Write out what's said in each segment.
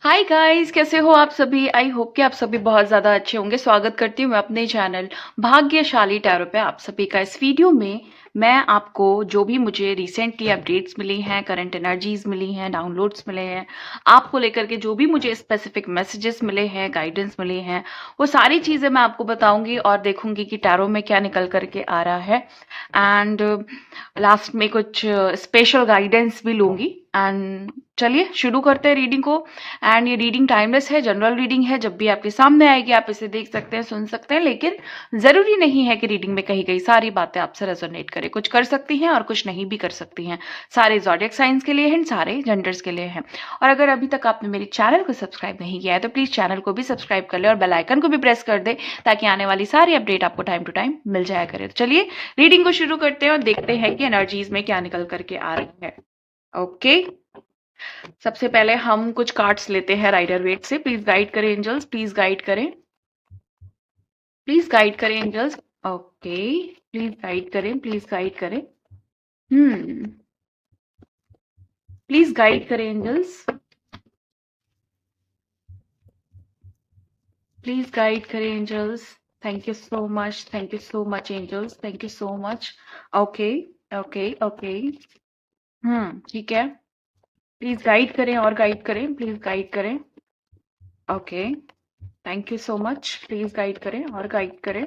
Hi guys, कैसे हो आप सभी। आई होप कि आप सभी बहुत ज़्यादा अच्छे होंगे। स्वागत करती हूँ मैं अपने चैनल भाग्यशाली टैरो पे आप सभी का। इस वीडियो में मैं आपको जो भी मुझे रिसेंटली अपडेट्स मिली हैं, करंट एनर्जीज मिली हैं, डाउनलोड्स मिले हैं, आपको लेकर के जो भी मुझे स्पेसिफिक मैसेजेस मिले हैं, गाइडेंस मिले हैं, वो सारी चीज़ें मैं आपको बताऊंगी और देखूंगी कि टैरो में क्या निकल करके आ रहा है। एंड लास्ट में कुछ स्पेशल गाइडेंस भी लूंगी। एंड चलिए शुरू करते हैं रीडिंग को। एंड ये रीडिंग टाइमलेस है, जनरल रीडिंग है। जब भी आपके सामने आएगी आप इसे देख सकते हैं, सुन सकते हैं, लेकिन जरूरी नहीं है कि रीडिंग में कही गई सारी बातें आपसे रेजोनेट करें। कुछ कर सकती हैं और कुछ नहीं भी कर सकती हैं। सारे ज़ोडिएक साइंस के लिए हैं, सारे जेंडर्स के लिए हैं। और अगर अभी तक आपने मेरे चैनल को सब्सक्राइब नहीं किया है तो प्लीज चैनल को भी सब्सक्राइब कर ले और बेल आइकन को भी प्रेस कर दे, ताकि आने वाली सारी अपडेट आपको टाइम टू टाइम मिल जाया करे। तो चलिए रीडिंग को शुरू करते हैं और देखते हैं कि एनर्जीज में क्या निकल करके आ रही है। ओके, सबसे पहले हम कुछ कार्ड्स लेते हैं राइडर वेट से। प्लीज गाइड करें एंजल्स, प्लीज गाइड करें, प्लीज गाइड करें एंजल्स। ओके, प्लीज गाइड करें, प्लीज गाइड करें। प्लीज गाइड करें एंजल्स, प्लीज गाइड करें angels. Thank you so much, thank you so much angels, thank you so much. Okay okay okay, ठीक है। Please guide करें और guide करें, please guide करें। Okay, thank you so much. Please guide करें और guide करें।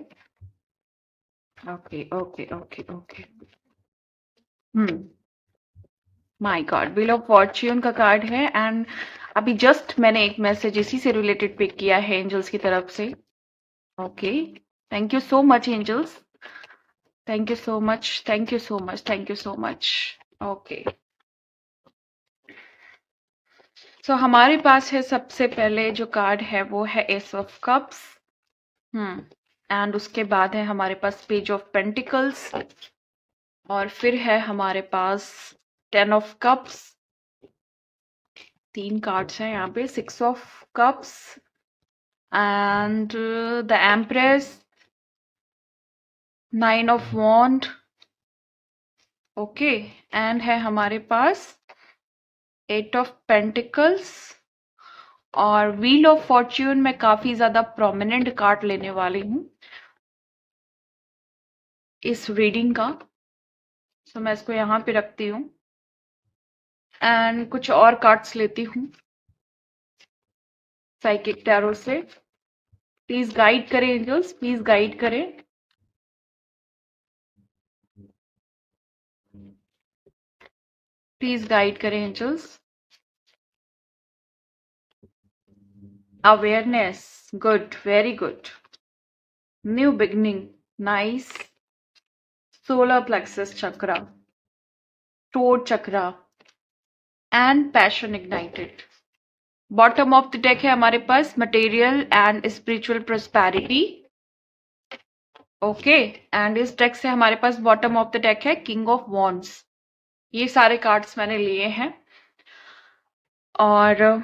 Okay okay okay okay. My God, wheel of Fortune का कार्ड है। एंड अभी जस्ट मैंने एक मैसेज इसी से रिलेटेड पिक किया है एंजल्स की तरफ से। Okay, thank you so much angels, thank you so much, thank you so much, thank you so much. Okay, so हमारे पास है सबसे पहले जो कार्ड है वो है एस ऑफ कप्स। एंड उसके बाद है हमारे पास पेज ऑफ पेंटिकल्स, और फिर है हमारे पास 10 ऑफ कप्स। 3 कार्ड्स हैं यहाँ पे, 6 of cups and the empress, 9 of wand. Okay, and है हमारे पास 8 ऑफ पेंटिकल्स। और व्हील ऑफ फॉर्च्यून में काफी ज्यादा प्रोमिनेंट कार्ड लेने वाली हूँ इस रीडिंग का। सो मैं इसको यहाँ पे रखती हूँ एंड कुछ और कार्ड्स लेती हूँ साइकिक टैरो से। प्लीज गाइड करें एंजल्स, प्लीज गाइड करें। प्लीज गाइड करें angels. Awareness, good, very good. New beginning, nice. Solar plexus chakra, throat chakra and passion ignited. Bottom of the deck है हमारे पास material and spiritual prosperity. Okay, and इस deck से हमारे पास बॉटम ऑफ द डेक है king of wands. ये सारे कार्ड्स मैंने लिए हैं। और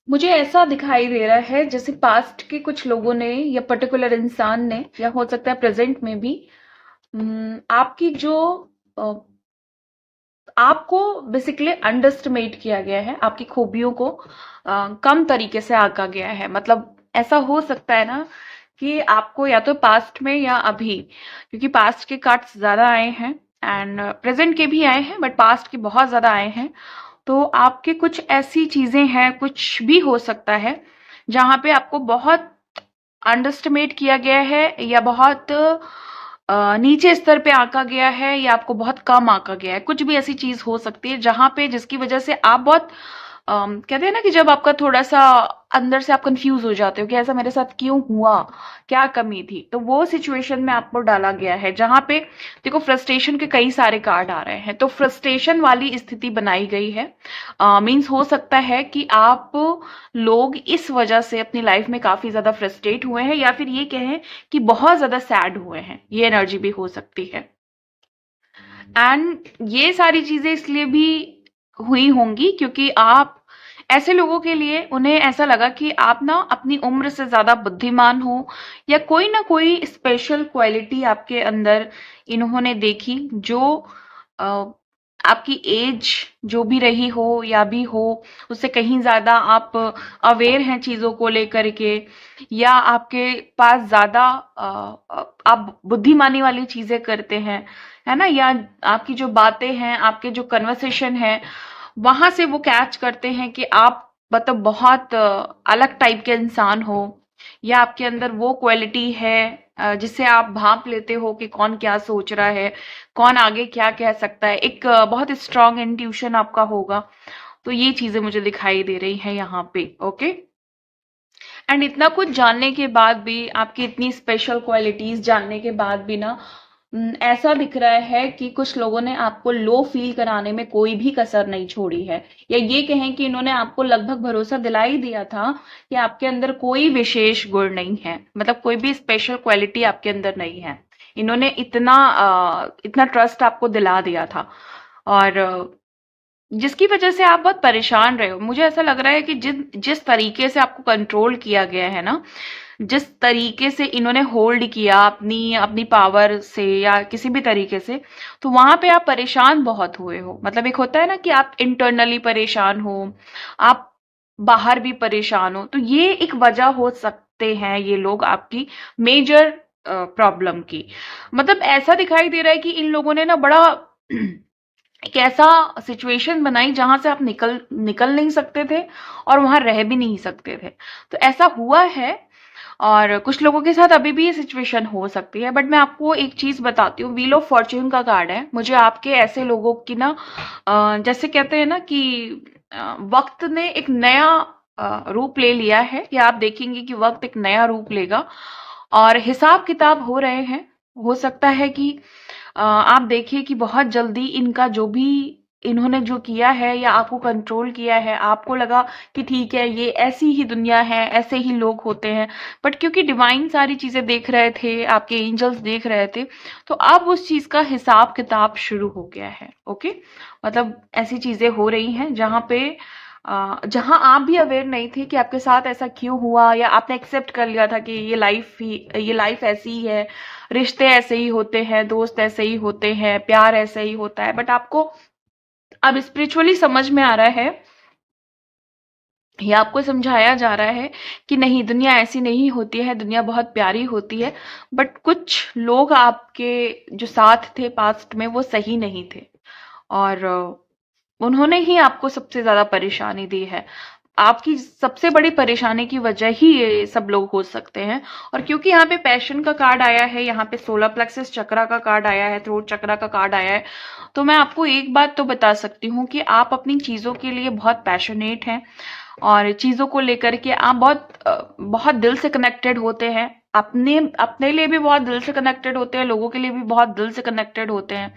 मुझे ऐसा दिखाई दे रहा है जैसे पास्ट के कुछ लोगों ने या पर्टिकुलर इंसान ने, या हो सकता है प्रेजेंट में भी, आपकी जो आपको बेसिकली अंडरस्टिमेट किया गया है, आपकी खूबियों को कम तरीके से आंका गया है। मतलब ऐसा हो सकता है ना कि आपको या तो पास्ट में या अभी, क्योंकि पास्ट के कार्ड्स ज्यादा आए हैं एंड प्रेजेंट के भी आए हैं, बट पास्ट के बहुत ज्यादा आए हैं। तो आपके कुछ ऐसी चीजें हैं, कुछ भी हो सकता है जहां पे आपको बहुत अंडरस्टिमेट किया गया है, या बहुत नीचे स्तर पे आंका गया है, या आपको बहुत कम आंका गया है। कुछ भी ऐसी चीज हो सकती है जहां पे, जिसकी वजह से आप बहुत कहते हैं ना कि जब आपका थोड़ा सा अंदर से आप कंफ्यूज हो जाते हो कि ऐसा मेरे साथ क्यों हुआ, क्या कमी थी। तो वो सिचुएशन में आपको डाला गया है जहां पे देखो फ्रस्ट्रेशन के कई सारे कार्ड आ रहे हैं। तो फ्रस्ट्रेशन वाली स्थिति बनाई गई है। मीन्स हो सकता है कि आप लोग इस वजह से अपनी लाइफ में काफी ज्यादा फ्रस्ट्रेट हुए हैं, या फिर ये कहें कि बहुत ज्यादा सैड हुए हैं। ये एनर्जी भी हो सकती है। एंड ये सारी चीजें इसलिए भी हुई होंगी क्योंकि आप ऐसे लोगों के लिए उन्हें ऐसा लगा कि आप ना अपनी उम्र से ज़्यादा बुद्धिमान हो, या कोई ना कोई स्पेशल क्वालिटी आपके अंदर इन्होंने देखी, जो अ, आपकी एज जो भी रही हो या भी हो, उससे कहीं ज़्यादा आप अवेयर हैं चीज़ों को लेकर के, या आपके पास ज़्यादा आप बुद्धिमानी वाली चीज़ें करते हैं, है ना? या आपकी जो बातें हैं, आपके जो कन्वर्सेशन है, वहां से वो कैच करते हैं कि आप मतलब बहुत अलग टाइप के इंसान हो, या आपके अंदर वो क्वालिटी है जिससे आप भांप लेते हो कि कौन क्या सोच रहा है, कौन आगे क्या कह सकता है। एक बहुत स्ट्रांग इंट्यूशन आपका होगा। तो ये चीजें मुझे दिखाई दे रही है यहाँ पे। ओके, एंड इतना कुछ जानने के बाद भी, आपकी इतनी स्पेशल क्वालिटीज जानने के बाद भी ना, ऐसा दिख रहा है कि कुछ लोगों ने आपको लो फील कराने में कोई भी कसर नहीं छोड़ी है, या ये कहें कि इन्होंने आपको लगभग भरोसा दिला ही दिया था कि आपके अंदर कोई विशेष गुण नहीं है, मतलब कोई भी स्पेशल क्वालिटी आपके अंदर नहीं है। इन्होंने इतना ट्रस्ट आपको दिला दिया था, और जिसकी वजह से आप बहुत परेशान रहे हो। मुझे ऐसा लग रहा है कि जिस जिस तरीके से आपको कंट्रोल किया गया है ना, जिस तरीके से इन्होंने होल्ड किया अपनी अपनी पावर से या किसी भी तरीके से, तो वहां पे आप परेशान बहुत हुए हो। मतलब एक होता है ना कि आप इंटरनली परेशान हो, आप बाहर भी परेशान हो, तो ये एक वजह हो सकते हैं ये लोग आपकी मेजर प्रॉब्लम की। मतलब ऐसा दिखाई दे रहा है कि इन लोगों ने ना बड़ा एक ऐसा सिचुएशन बनाई जहां से आप निकल निकल नहीं सकते थे, और वहां रह भी नहीं सकते थे। तो ऐसा हुआ है, और कुछ लोगों के साथ अभी भी ये सिचुएशन हो सकती है। बट मैं आपको एक चीज बताती हूँ, व्हील ऑफ फॉर्च्यून का कार्ड है। मुझे आपके ऐसे लोगों की ना जैसे कहते हैं ना कि वक्त ने एक नया रूप ले लिया है, या आप देखेंगे कि वक्त एक नया रूप लेगा, और हिसाब किताब हो रहे हैं। हो सकता है कि आप देखिए कि बहुत जल्दी इनका जो भी इन्होंने जो किया है या आपको कंट्रोल किया है, आपको लगा कि ठीक है ये ऐसी ही दुनिया है, ऐसे ही लोग होते हैं, बट क्योंकि डिवाइन सारी चीजें देख रहे थे, आपके एंजल्स देख रहे थे, तो अब उस चीज का हिसाब किताब शुरू हो गया है। ओके, मतलब ऐसी चीजें हो रही हैं जहां पे जहां आप भी अवेयर नहीं थे कि आपके साथ ऐसा क्यों हुआ, या आपने एक्सेप्ट कर लिया था कि ये लाइफ ऐसी ही है, रिश्ते ऐसे ही होते हैं, दोस्त ऐसे ही होते हैं, प्यार ऐसे ही होता है। बट आपको अब स्पिरिचुअली समझ में आ रहा है, या आपको समझाया जा रहा है कि नहीं, दुनिया ऐसी नहीं होती है, दुनिया बहुत प्यारी होती है। बट कुछ लोग आपके जो साथ थे पास्ट में, वो सही नहीं थे, और उन्होंने ही आपको सबसे ज्यादा परेशानी दी है। आपकी सबसे बड़ी परेशानी की वजह ही ये सब लोग हो सकते हैं। और क्योंकि यहाँ पे पैशन का कार्ड आया है, यहाँ पे सोलर प्लेक्सस चक्रा का कार्ड आया है, थ्रोट चक्रा का कार्ड आया है, तो मैं आपको एक बात तो बता सकती हूँ कि आप अपनी चीजों के लिए बहुत पैशनेट हैं, और चीजों को लेकर के आप बहुत दिल से कनेक्टेड होते हैं। अपने अपने लिए भी बहुत दिल से कनेक्टेड होते हैं, लोगों के लिए भी बहुत दिल से कनेक्टेड होते हैं।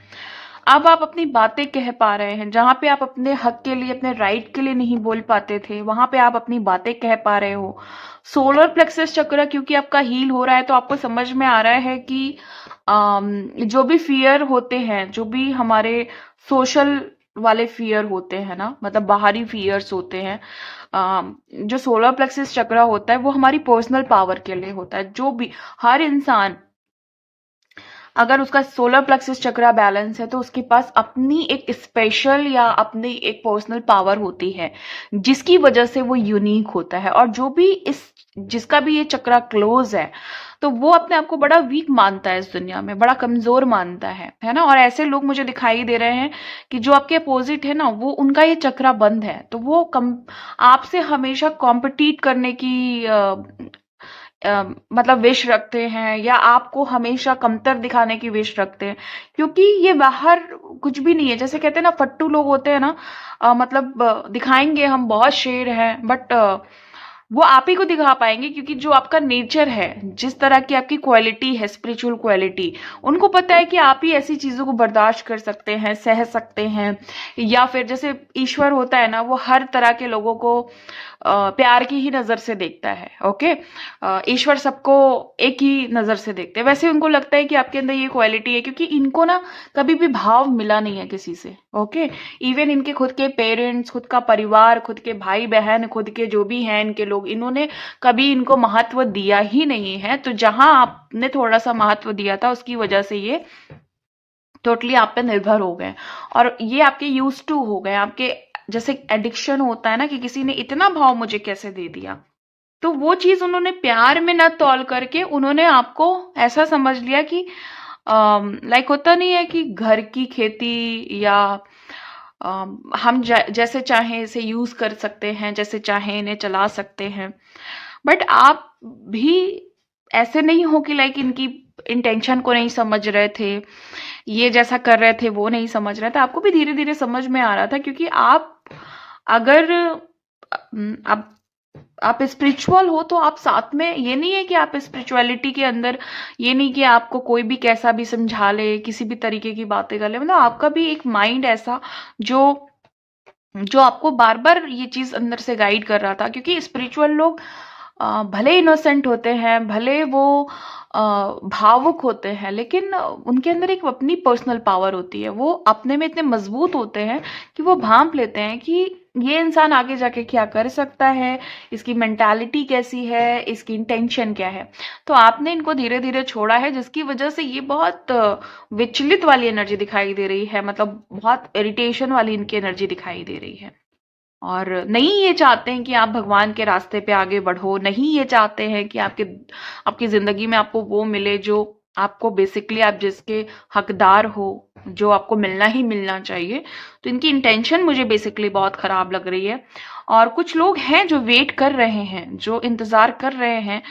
अब आप अपनी बातें कह पा रहे हैं, जहां पे आप अपने हक के लिए, अपने राइट के लिए नहीं बोल पाते थे, वहां पे आप अपनी बातें कह पा रहे हो। सोलर प्लेक्सस चक्र क्योंकि आपका हील हो रहा है, तो आपको समझ में आ रहा है कि जो भी फियर होते हैं, जो भी हमारे सोशल वाले फियर होते हैं ना, मतलब बाहरी फियर्स होते हैं, जो सोलर प्लेक्सस चक्र होता है वो हमारी पर्सनल पावर के लिए होता है। जो भी हर इंसान, अगर उसका सोलर प्लेक्सस चक्रा बैलेंस है, तो उसके पास अपनी एक स्पेशल या अपनी एक पर्सनल पावर होती है, जिसकी वजह से वो यूनिक होता है। और जो भी जिसका भी ये चक्रा क्लोज है, तो वो अपने आप को बड़ा वीक मानता है, इस दुनिया में बड़ा कमजोर मानता है ना। और ऐसे लोग मुझे दिखाई दे रहे हैं कि जो आपके अपोजिट है ना, वो उनका ये चक्रा बंद है, तो वो आपसे हमेशा कॉम्पिटिट करने की मतलब विश रखते हैं, या आपको हमेशा कमतर दिखाने की विश रखते हैं। क्योंकि ये बाहर कुछ भी नहीं है। जैसे कहते हैं ना, फट्टू लोग होते हैं ना, मतलब दिखाएंगे हम बहुत शेर हैं, बट वो आप ही को दिखा पाएंगे, क्योंकि जो आपका नेचर है, जिस तरह की आपकी क्वालिटी है, स्पिरिचुअल क्वालिटी, उनको पता है कि आप ही ऐसी चीजों को बर्दाश्त कर सकते हैं, सह सकते हैं। या फिर जैसे ईश्वर होता है ना, वो हर तरह के लोगों को प्यार की ही नजर से देखता है। ओके, ईश्वर सबको एक ही नजर से देखते हैं। वैसे उनको लगता है कि आपके अंदर ये क्वालिटी है, क्योंकि इनको ना कभी भी भाव मिला नहीं है किसी से। ओके, इवन इनके खुद के पेरेंट्स, खुद का परिवार, खुद के भाई बहन, खुद के जो भी हैं इनके लोग, इन्होंने कभी इनको महत्व दिया ही नहीं है। तो जहां आपने थोड़ा सा महत्व दिया था, उसकी वजह से ये टोटली आप पे निर्भर हो गए, और ये आपके यूज टू हो गए। आपके जैसे एडिक्शन होता है ना, कि किसी ने इतना भाव मुझे कैसे दे दिया, तो वो चीज उन्होंने प्यार में न तौल करके उन्होंने आपको ऐसा समझ लिया कि लाइक होता नहीं है कि घर की खेती, या हम जैसे चाहें इसे यूज कर सकते हैं, जैसे चाहें इन्हें चला सकते हैं। बट आप भी ऐसे नहीं हो कि लाइक इनकी इंटेंशन को नहीं समझ रहे थे, ये जैसा कर रहे थे वो नहीं समझ रहे थे। आपको भी धीरे धीरे समझ में आ रहा था, क्योंकि आप अगर आप स्पिरिचुअल हो, तो आप साथ में, ये नहीं है कि आप स्पिरिचुअलिटी के अंदर, ये नहीं कि आपको कोई भी कैसा भी समझा ले, किसी भी तरीके की बातें कर ले, मतलब आपका भी एक माइंड ऐसा जो जो आपको बार बार ये चीज अंदर से गाइड कर रहा था। क्योंकि स्पिरिचुअल लोग भले इनोसेंट होते हैं, भले वो भावुक होते हैं, लेकिन उनके अंदर एक अपनी पर्सनल पावर होती है। वो अपने में इतने मजबूत होते हैं कि वो भांप लेते हैं कि ये इंसान आगे जाके क्या कर सकता है, इसकी मेंटालिटी कैसी है, इसकी इंटेंशन क्या है। तो आपने इनको धीरे धीरे छोड़ा है, जिसकी वजह से ये बहुत विचलित वाली एनर्जी दिखाई दे रही है, मतलब बहुत इरिटेशन वाली इनकी एनर्जी दिखाई दे रही है। और नहीं ये चाहते हैं कि आप भगवान के रास्ते पे आगे बढ़ो, नहीं ये चाहते हैं कि आपकी जिंदगी में आपको वो मिले जो आपको बेसिकली, आप जिसके हकदार हो, जो आपको मिलना ही मिलना चाहिए। तो इनकी इंटेंशन मुझे बेसिकली बहुत खराब लग रही है। और कुछ लोग हैं जो वेट कर रहे हैं, जो इंतजार कर रहे हैं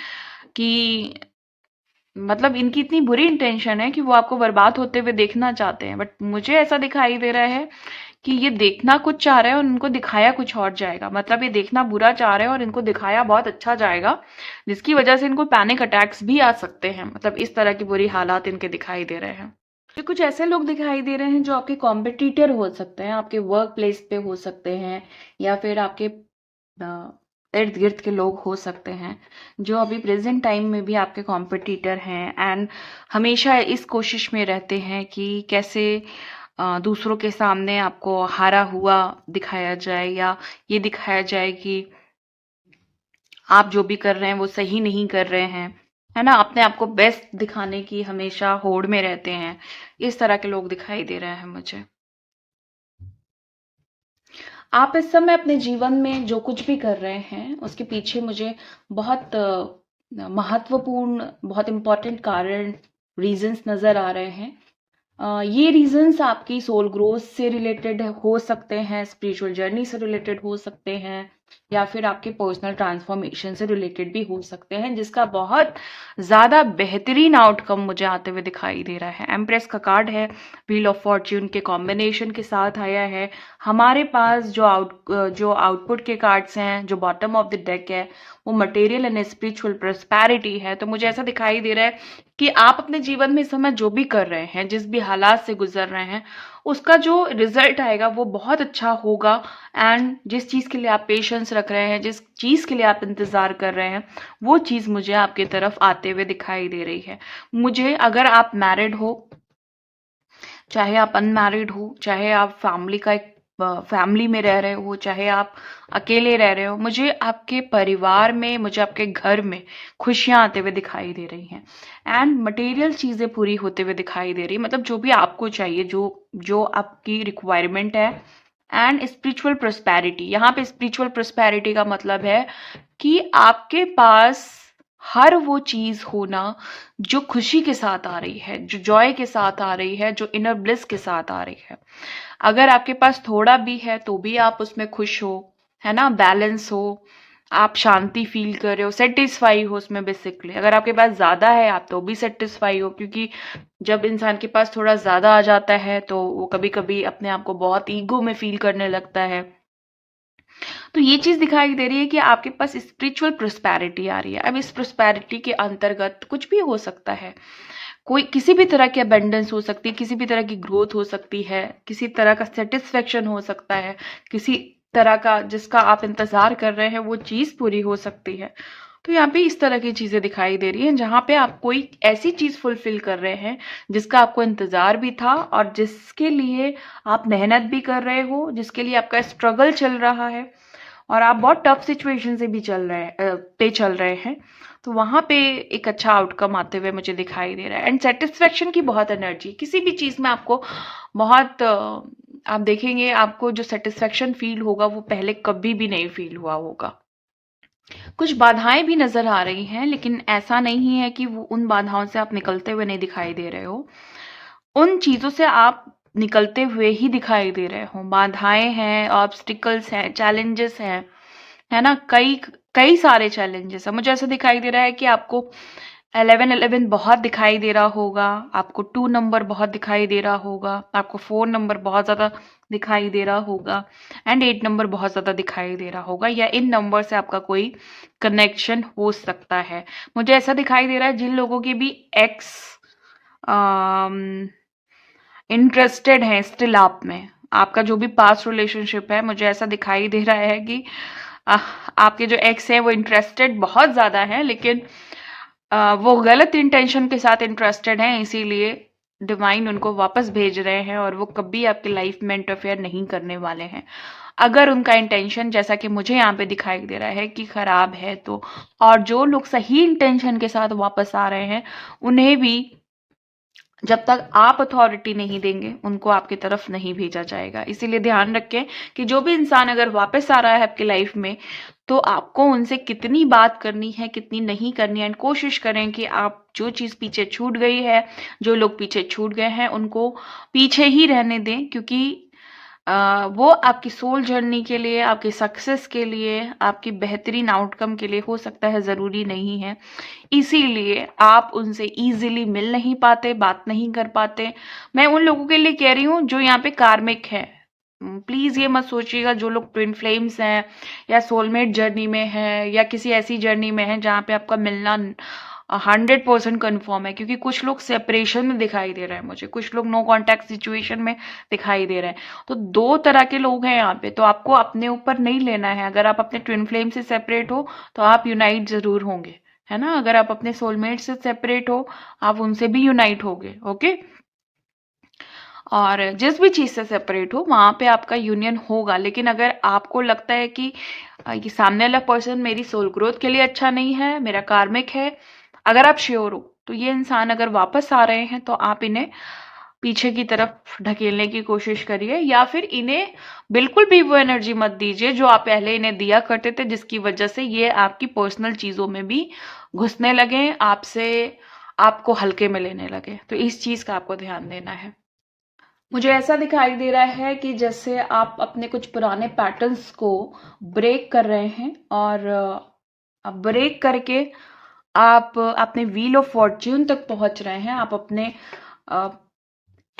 कि, मतलब इनकी इतनी बुरी इंटेंशन है कि वो आपको बर्बाद होते हुए देखना चाहते हैं। बट मुझे ऐसा दिखाई दे रहा है कि ये देखना कुछ चाह रहे हैं और इनको दिखाया कुछ और जाएगा। मतलब ये देखना बुरा चाह रहे हैं और इनको दिखाया बहुत अच्छा जाएगा, जिसकी वजह से इनको पैनिक अटैक्स भी आ सकते हैं। मतलब इस तरह की बुरी हालात इनके दिखाई दे रहे हैं। तो कुछ ऐसे लोग दिखाई दे रहे हैं जो आपके कॉम्पिटिटर हो सकते हैं, आपके वर्क प्लेस पे हो सकते हैं, या फिर आपके इर्द गिर्द के लोग हो सकते हैं, जो अभी प्रेजेंट टाइम में भी आपके कॉम्पिटिटर हैं, एंड हमेशा इस कोशिश में रहते हैं कि कैसे दूसरों के सामने आपको हारा हुआ दिखाया जाए, या ये दिखाया जाए कि आप जो भी कर रहे हैं वो सही नहीं कर रहे हैं, है ना। अपने आप को बेस्ट दिखाने की हमेशा होड़ में रहते हैं। इस तरह के लोग दिखाई दे रहे हैं मुझे। आप इस समय अपने जीवन में जो कुछ भी कर रहे हैं, उसके पीछे मुझे बहुत महत्वपूर्ण, बहुत इंपॉर्टेंट कारण, रीजंस नजर आ रहे हैं। ये रीजंस आपकी सोल ग्रोथ से रिलेटेड हो सकते हैं, स्पिरिचुअल जर्नी से रिलेटेड हो सकते हैं, या फिर आपके पर्सनल ट्रांसफॉर्मेशन से रिलेटेड भी हो सकते हैं, जिसका बहुत ज्यादा बेहतरीन आउटकम मुझे आते हुए दिखाई दे रहा है। एम्प्रेस का कार्ड है, व्हील ऑफ फॉर्च्यून के कॉम्बिनेशन के साथ आया है। हमारे पास जो आउटपुट के कार्ड्स हैं, जो बॉटम ऑफ द डेक है, वो मटेरियल एंड स्पिरिचुअल प्रोस्पेरिटी है। तो मुझे ऐसा दिखाई दे रहा है कि आप अपने जीवन में इस समय जो भी कर रहे हैं, जिस भी हालात से गुजर रहे हैं, उसका जो रिजल्ट आएगा वो बहुत अच्छा होगा। एंड जिस चीज के लिए आप पेशेंस रख रहे हैं, जिस चीज के लिए आप इंतजार कर रहे हैं, वो चीज मुझे आपकी तरफ आते हुए दिखाई दे रही है। मुझे, अगर आप मैरिड हो, चाहे आप अनमैरिड हो, चाहे आप फैमिली में रह रहे हो, चाहे आप अकेले रह रहे हो, मुझे आपके परिवार में, मुझे आपके घर में खुशियां आते हुए दिखाई दे रही हैं। एंड मटेरियल चीजें पूरी होते हुए दिखाई दे रही, मतलब जो भी आपको चाहिए, जो जो आपकी रिक्वायरमेंट है। एंड स्पिरिचुअल प्रोस्पेरिटी, यहाँ पे स्पिरिचुअल प्रोस्पेरिटी का मतलब है कि आपके पास हर वो चीज होना जो खुशी के साथ आ रही है, जो जॉय के साथ आ रही है, जो इनर ब्लिस के साथ आ रही है। अगर आपके पास थोड़ा भी है तो भी आप उसमें खुश हो, है ना, बैलेंस हो, आप शांति फील कर रहे हो, सेटिस्फाई हो उसमें बेसिकली। अगर आपके पास ज्यादा है आप तो भी सेटिस्फाई हो, क्योंकि जब इंसान के पास थोड़ा ज्यादा आ जाता है तो वो कभी कभी अपने आप को बहुत ईगो में फील करने लगता है। तो ये चीज़ दिखाई दे रही है कि आपके पास स्पिरिचुअल प्रोस्पैरिटी आ रही है। अब इस प्रोस्पैरिटी के अंतर्गत कुछ भी हो सकता है, कोई किसी भी तरह की अबंडेंस हो सकती है, किसी भी तरह की ग्रोथ हो सकती है, किसी तरह का सेटिस्फेक्शन हो सकता है, किसी तरह का जिसका आप इंतजार कर रहे हैं वो चीज़ पूरी हो सकती है। तो यहाँ पे इस तरह की चीज़ें दिखाई दे रही हैं जहाँ पे आप कोई ऐसी चीज़ फुलफिल कर रहे हैं जिसका आपको इंतजार भी था और जिसके लिए आप मेहनत भी कर रहे हो, जिसके लिए आपका स्ट्रगल चल रहा है और आप बहुत टफ सिचुएशन से भी चल रहे हैं। तो वहां पे एक अच्छा आउटकम आते हुए मुझे दिखाई दे रहा है। एंड सेटिस्फेक्शन की बहुत एनर्जी, किसी भी चीज में आपको बहुत आप देखेंगे आपको जो सेटिस्फेक्शन फील होगा वो पहले कभी भी नहीं फील हुआ होगा। कुछ बाधाएं भी नजर आ रही हैं, लेकिन ऐसा नहीं है कि वो उन बाधाओं से आप निकलते हुए नहीं दिखाई दे रहे हो। उन चीजों से आप निकलते हुए ही दिखाई दे रहे हो। बाधाएं हैं, ऑब्स्टिकल्स हैं, चैलेंजेस हैं, है ना। कई कई सारे चैलेंजेस है। मुझे ऐसा दिखाई दे रहा है कि आपको 1111 बहुत दिखाई दे रहा होगा, आपको 2 नंबर बहुत दिखाई दे रहा होगा, आपको 4 नंबर बहुत ज्यादा दिखाई दे रहा होगा एंड 8 नंबर बहुत ज्यादा दिखाई दे रहा होगा, या इन नंबर से आपका कोई कनेक्शन हो सकता है। मुझे ऐसा दिखाई दे रहा है जिन लोगों की भी एक्स इंटरेस्टेड है स्टिल आप में, आपका जो भी पास्ट रिलेशनशिप है, मुझे ऐसा दिखाई दे रहा है कि आपके जो एक्स है वो इंटरेस्टेड बहुत ज्यादा है, लेकिन वो गलत इंटेंशन के साथ इंटरेस्टेड हैं, इसीलिए डिवाइन उनको वापस भेज रहे हैं और वो कभी आपकी लाइफ में इंटरफेयर नहीं करने वाले हैं। अगर उनका इंटेंशन जैसा कि मुझे यहाँ पे दिखाई दे रहा है कि खराब है तो, और जो लोग सही इंटेंशन के साथ वापस आ रहे हैं उन्हें भी जब तक आप अथॉरिटी नहीं देंगे उनको आपकी तरफ नहीं भेजा जाएगा। इसीलिए ध्यान रखें कि जो भी इंसान अगर वापस आ रहा है आपकी लाइफ में तो आपको उनसे कितनी बात करनी है, कितनी नहीं करनी है। एंड कोशिश करें कि आप जो चीज पीछे छूट गई है, जो लोग पीछे छूट गए हैं उनको पीछे ही रहने दें, क्योंकि वो आपकी सोल जर्नी के लिए, आपके सक्सेस के लिए, आपकी बेहतरीन आउटकम के लिए हो सकता है, जरूरी नहीं है। इसीलिए आप उनसे इजीली मिल नहीं पाते, बात नहीं कर पाते। मैं उन लोगों के लिए कह रही हूँ जो यहाँ पे कार्मिक है। प्लीज ये मत सोचिएगा जो लोग ट्विन फ्लेम्स हैं या सोलमेट जर्नी में है या किसी ऐसी जर्नी में है जहाँ पे आपका मिलना 100% कन्फर्म है, क्योंकि कुछ लोग सेपरेशन में दिखाई दे रहे हैं मुझे, कुछ लोग नो कांटेक्ट सिचुएशन में दिखाई दे रहे हैं। तो दो तरह के लोग हैं यहाँ पे, तो आपको अपने ऊपर नहीं लेना है। अगर आप अपने ट्विन फ्लेम से सेपरेट हो तो आप यूनाइट जरूर होंगे, है ना। अगर आप अपने सोलमेट से सेपरेट हो आप उनसे भी यूनाइट होगे, ओके। और जिस भी चीज से सेपरेट हो वहां पे आपका यूनियन होगा। लेकिन अगर आपको लगता है कि ये सामने वाला पर्सन मेरी सोल ग्रोथ के लिए अच्छा नहीं है, मेरा कार्मिक है, अगर आप श्योर हो तो ये इंसान अगर वापस आ रहे हैं तो आप इन्हें पीछे की तरफ ढकेलने की कोशिश करिए, या फिर इन्हें बिल्कुल भी वो एनर्जी मत दीजिए जो आप पहले इन्हें दिया करते थे, जिसकी वजह से ये आपकी पर्सनल चीजों में भी घुसने लगे, आपसे आपको हल्के में लेने लगे। तो इस चीज का आपको ध्यान देना है। मुझे ऐसा दिखाई दे रहा है कि जैसे आप अपने कुछ पुराने पैटर्न्स को ब्रेक कर रहे हैं और ब्रेक करके आप अपने व्हील ऑफ फॉर्च्यून तक पहुंच रहे हैं। आप अपने अ,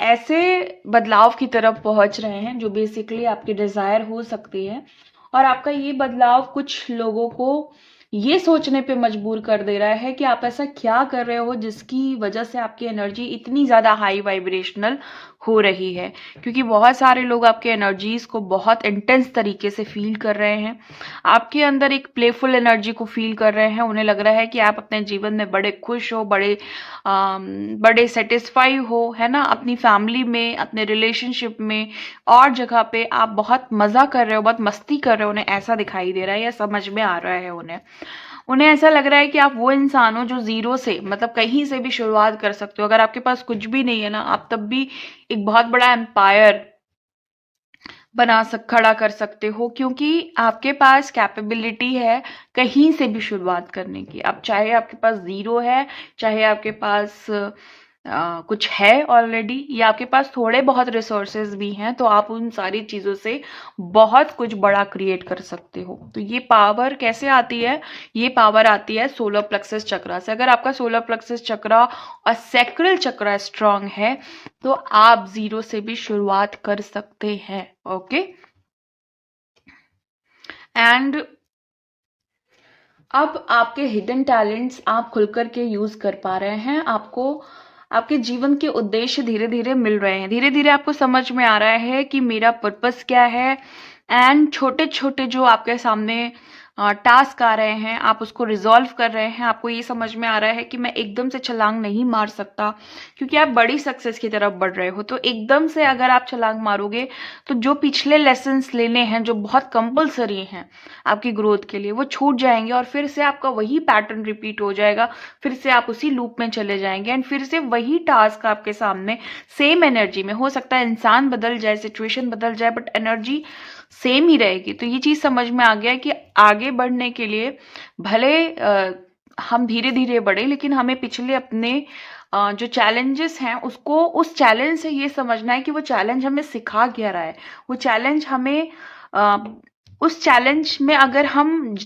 ऐसे बदलाव की तरफ पहुंच रहे हैं जो बेसिकली आपकी डिजायर हो सकती है, और आपका ये बदलाव कुछ लोगों को ये सोचने पे मजबूर कर दे रहा है कि आप ऐसा क्या कर रहे हो जिसकी वजह से आपकी एनर्जी इतनी ज्यादा हाई वाइब्रेशनल हो रही है। क्योंकि बहुत सारे लोग आपके एनर्जीज को बहुत इंटेंस तरीके से फील कर रहे हैं, आपके अंदर एक प्लेफुल एनर्जी को फील कर रहे हैं। उन्हें लग रहा है कि आप अपने जीवन में बड़े खुश हो, बड़े सेटिस्फाई हो, है ना। अपनी फैमिली में, अपने रिलेशनशिप में और जगह पे आप बहुत मजा कर रहे हो, बहुत मस्ती कर रहे हो। उन्हें ऐसा दिखाई दे रहा है या समझ में आ रहा है उन्हें ऐसा लग रहा है कि आप वो इंसान हो जो जीरो से, मतलब कहीं से भी शुरुआत कर सकते हो। अगर आपके पास कुछ भी नहीं है ना, आप तब भी एक बहुत बड़ा एम्पायर खड़ा कर सकते हो, क्योंकि आपके पास कैपेबिलिटी है कहीं से भी शुरुआत करने की। अब चाहे आपके पास जीरो है, चाहे आपके पास कुछ है ऑलरेडी, या आपके पास थोड़े बहुत रिसोर्सेज भी हैं, तो आप उन सारी चीजों से बहुत कुछ बड़ा क्रिएट कर सकते हो। तो ये पावर कैसे आती है? ये पावर आती है सोलर प्लेक्सस चक्रा से। अगर आपका सोलर प्लेक्सस चक्रा और सैक्रल चक्रा स्ट्रांग है तो आप जीरो से भी शुरुआत कर सकते हैं, ओके। एंड अब आपके हिडन टैलेंट्स आप खुल कर के यूज कर पा रहे हैं। आपको आपके जीवन के उद्देश्य धीरे धीरे मिल रहे हैं। धीरे धीरे आपको समझ में आ रहा है कि मेरा पर्पस क्या है। एंड छोटे छोटे जो आपके सामने टास्क आ रहे हैं, आप उसको रिजॉल्व कर रहे हैं। आपको ये समझ में आ रहा है कि मैं एकदम से छलांग नहीं मार सकता, क्योंकि आप बड़ी सक्सेस की तरफ बढ़ रहे हो। तो एकदम से अगर आप छलांग मारोगे तो जो पिछले लेसन्स लेने हैं, जो बहुत कंपलसरी हैं आपकी ग्रोथ के लिए, वो छूट जाएंगे और फिर से आपका वही पैटर्न रिपीट हो जाएगा। फिर से आप उसी लूप में चले जाएंगे एंड फिर से वही टास्क आपके सामने सेम एनर्जी में। हो सकता है इंसान बदल जाए, सिचुएशन बदल जाए, बट एनर्जी सेम ही रहेगी। तो ये चीज समझ में आ गया कि आगे बढ़ने के लिए भले हम धीरे धीरे बढ़े, लेकिन हमें पिछले अपने जो चैलेंजेस हैं उसको, उस चैलेंज से ये समझना है कि वो चैलेंज हमें सिखा क्या रहा है। वो चैलेंज हमें उस चैलेंज में अगर हम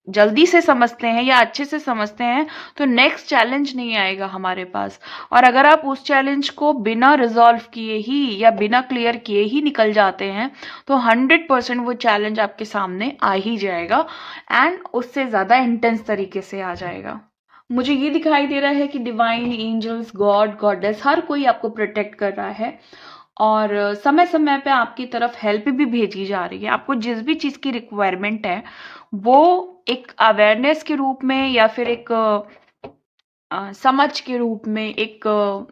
जल्दी से समझते हैं या अच्छे से समझते हैं तो नेक्स्ट चैलेंज नहीं आएगा हमारे पास। और अगर आप उस चैलेंज को बिना रिजॉल्व किए ही या बिना क्लियर किए ही निकल जाते हैं तो 100% वो चैलेंज आपके सामने आ ही जाएगा एंड उससे ज्यादा इंटेंस तरीके से आ जाएगा। मुझे ये दिखाई दे रहा है कि डिवाइन एंजल्स, गॉड, गॉडेस, हर कोई आपको प्रोटेक्ट कर रहा है और समय समय पे आपकी तरफ हेल्प भी भेजी जा रही है। आपको जिस भी चीज की रिक्वायरमेंट है वो एक अवेयरनेस के रूप में या फिर एक समझ के रूप में, एक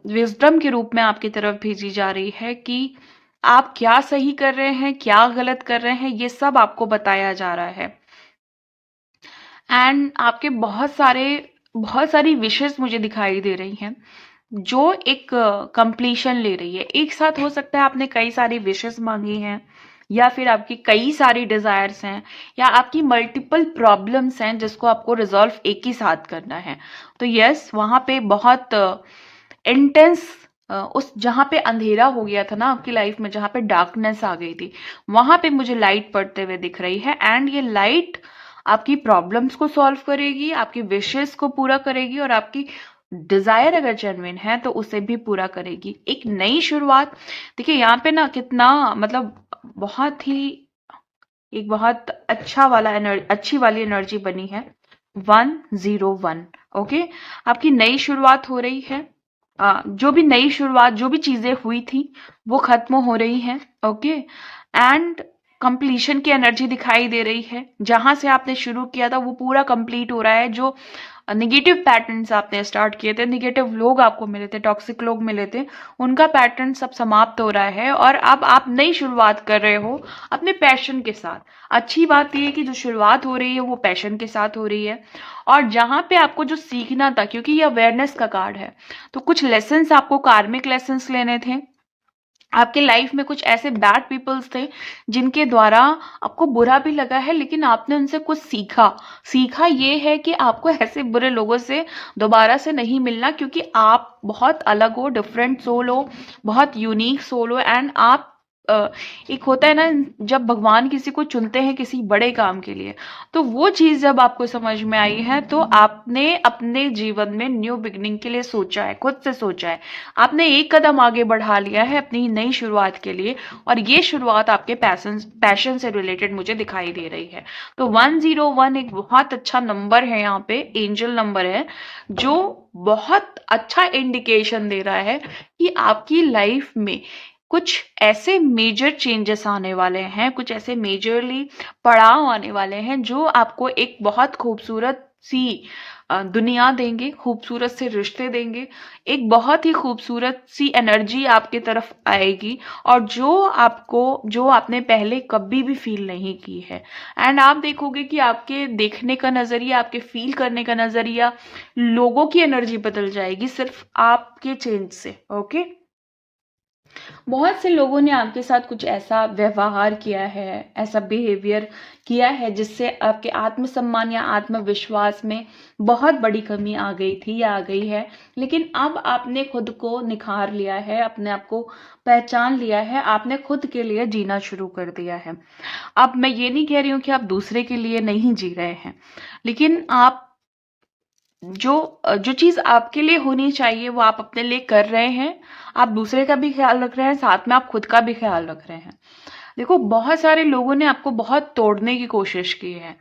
विजडम के रूप में आपकी तरफ भेजी जा रही है कि आप क्या सही कर रहे हैं, क्या गलत कर रहे हैं, ये सब आपको बताया जा रहा है। एंड आपके बहुत सारी विशेस मुझे दिखाई दे रही हैं जो एक कंप्लीशन ले रही है। एक साथ हो सकता है आपने कई सारी विशेस मांगी हैं या फिर आपकी कई सारी डिजायर्स हैं या आपकी मल्टीपल प्रॉब्लम्स हैं जिसको आपको रिजॉल्व एक ही साथ करना है। तो यस, वहां पे बहुत इंटेंस उस जहां पे अंधेरा हो गया था ना आपकी लाइफ में, जहां पे डार्कनेस आ गई थी, वहां पे मुझे लाइट पड़ते हुए दिख रही है। एंड ये लाइट आपकी प्रॉब्लम्स को सॉल्व करेगी, आपकी विशेस को पूरा करेगी और आपकी डिजायर अगर जेन्युइन है तो उसे भी पूरा करेगी। एक नई शुरुआत। देखिए यहाँ पे ना कितना मतलब बहुत ही एक बहुत अच्छी वाली एनर्जी बनी है 101। ओके, आपकी नई शुरुआत हो रही है। जो भी नई शुरुआत, जो भी चीजें हुई थी वो खत्म हो रही हैं। ओके, एंड कंप्लीशन की एनर्जी दिखाई दे रही है। जहां से आपने शुरू किया था वो पूरा कंप्लीट हो रहा है। जो निगेटिव पैटर्न्स आपने स्टार्ट किए थे, निगेटिव लोग आपको मिले थे, टॉक्सिक लोग मिले थे, उनका पैटर्न सब समाप्त हो रहा है और अब आप नई शुरुआत कर रहे हो अपने पैशन के साथ। अच्छी बात यह है कि जो शुरुआत हो रही है वो पैशन के साथ हो रही है। और जहां पे आपको जो सीखना था, क्योंकि ये अवेयरनेस का कार्ड है, तो कुछ लेसन्स आपको कार्मिक लेसन्स लेने थे। आपके लाइफ में कुछ ऐसे बैड पीपल्स थे जिनके द्वारा आपको बुरा भी लगा है, लेकिन आपने उनसे कुछ सीखा ये है कि आपको ऐसे बुरे लोगों से दोबारा से नहीं मिलना, क्योंकि आप बहुत अलग हो, डिफरेंट सोल हो, बहुत यूनिक सोल हो। एंड आप एक होता है ना जब भगवान किसी को चुनते हैं किसी बड़े काम के लिए, तो वो चीज जब आपको समझ में आई है तो आपने अपने जीवन में न्यू बिगनिंग के लिए सोचा है, खुद से सोचा है। आपने एक कदम आगे बढ़ा लिया है अपनी नई शुरुआत के लिए और ये शुरुआत आपके पैशन से रिलेटेड मुझे दिखाई दे रही है। तो 101 एक बहुत अच्छा नंबर है, यहाँ पे एंजल नंबर है जो बहुत अच्छा इंडिकेशन दे रहा है कि आपकी लाइफ में कुछ ऐसे मेजर चेंजेस आने वाले हैं, कुछ ऐसे मेजरली पड़ाव आने वाले हैं जो आपको एक बहुत खूबसूरत सी दुनिया देंगे, खूबसूरत से रिश्ते देंगे, एक बहुत ही खूबसूरत सी एनर्जी आपके तरफ आएगी और जो आपने पहले कभी भी फील नहीं की है। एंड आप देखोगे कि आपके देखने का नजरिया, आपके फील करने का नजरिया, लोगों की एनर्जी बदल जाएगी सिर्फ आपके चेंज से। ओके, बहुत से लोगों ने आपके साथ कुछ ऐसा व्यवहार किया है, ऐसा बिहेवियर किया है जिससे आपके आत्मसम्मान या आत्मविश्वास में बहुत बड़ी कमी आ गई थी या आ गई है। लेकिन अब आपने खुद को निखार लिया है, अपने आप को पहचान लिया है, आपने खुद के लिए जीना शुरू कर दिया है। अब मैं ये नहीं कह रही हूं कि आप दूसरे के लिए नहीं जी रहे हैं, लेकिन आप जो जो चीज आपके लिए होनी चाहिए वो आप अपने लिए कर रहे हैं। आप दूसरे का भी ख्याल रख रहे हैं, साथ में आप खुद का भी ख्याल रख रहे हैं। देखो, बहुत सारे लोगों ने आपको बहुत तोड़ने की कोशिश की है।